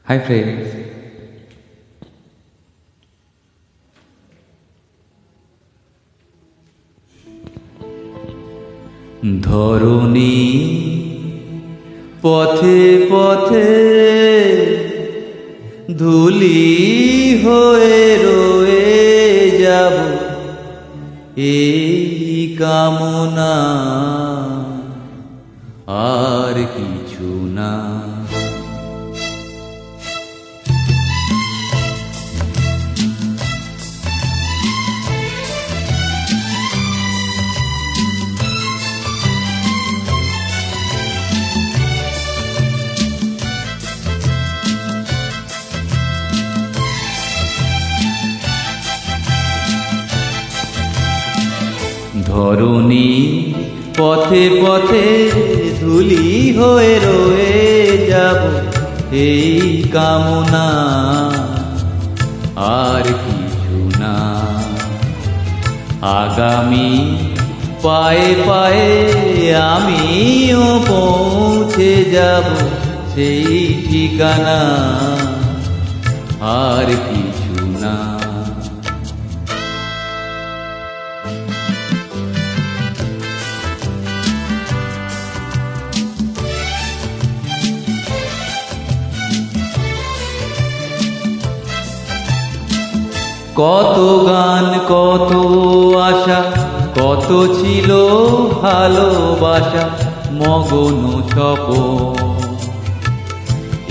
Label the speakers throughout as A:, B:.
A: Hi friends, ধরণী পথে পথে ধুলি হয়ে রয়ে যাব, এই কামনা আর কিছু না। ধরণী পথে পথে ধুলি হয়ে রয়ে যাব, এই কামনা আর কিছু না। আগামী পায়ে পায়ে আমিও পৌঁছে যাব, সেই ঠিকানা আর কিছু না। কত গান কত আশা, কত ছিল ভালোবাসা, মগন স্বপন।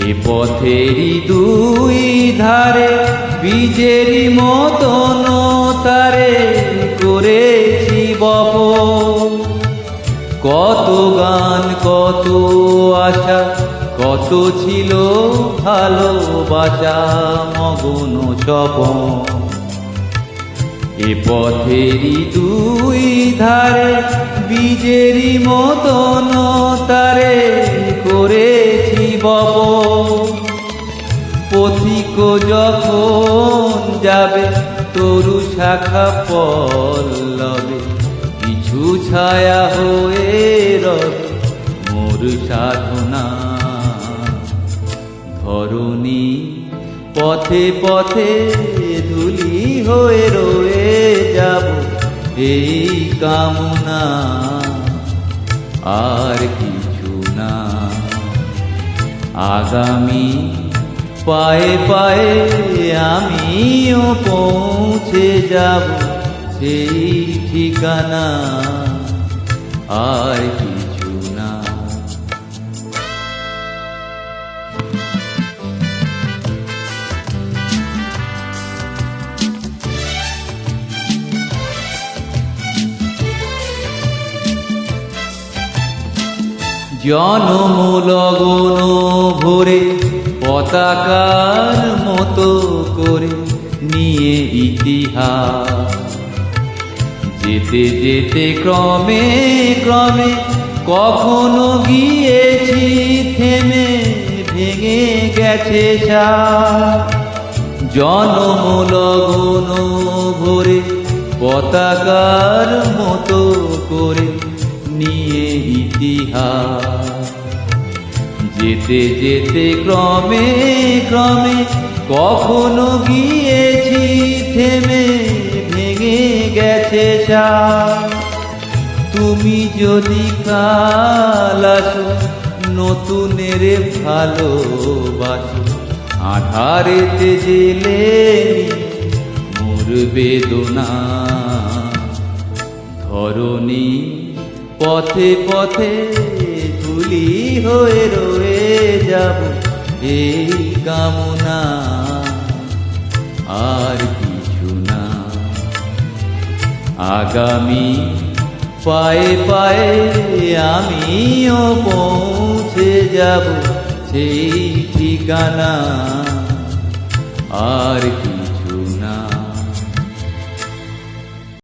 A: এ পথেরই দুই ধারে বীজেরই মতন তারে করেছি বপন। কত গান কত আশা, কত ছিল ভালোবাসা, মগন স্বপন। এ পথেরই দুই ধারে বীজেরই মতন তারে করেছি বপন। পথিক যখন যাবে তরু শাখা পল্লবে, কিছু ছায়া হয়ে রবে মোর সাধনা। ধরণী পথে পথে ধুলি হয়ে রয়ে যাব, এই কামনা আর কিছু না। আগামী পায়ে পায়ে আমিও পৌঁছে যাব, সেই ঠিকানা আর কিছু না। জনম লগন ভরে পতাকার মতো করে নিয়ে ইতিহাস, যেতে যেতে ক্রমে ক্রমে কখনো গিয়েছি থেমে, ভেঙে গেছে সাথ। জনম লগন ভরে পতাকার মতো করে নিয়ে ইতিহাস, যেতে যেতে ক্রমে ক্রমে কখনো গিয়েছি থেমে, ভেঙে গেছে সাথ। তুমি যদি কাল আসো নতুনের ভালোবাসো, আধারেতে জেলে মোর বেদনা। ধরণী পথে পথে ধুলি হয়ে রয়ে যাব, এই কামনা আর কিছু না। আগামী পায়ে পায়ে আমিও পৌঁছে যাব, সেই ঠিকানা আর কি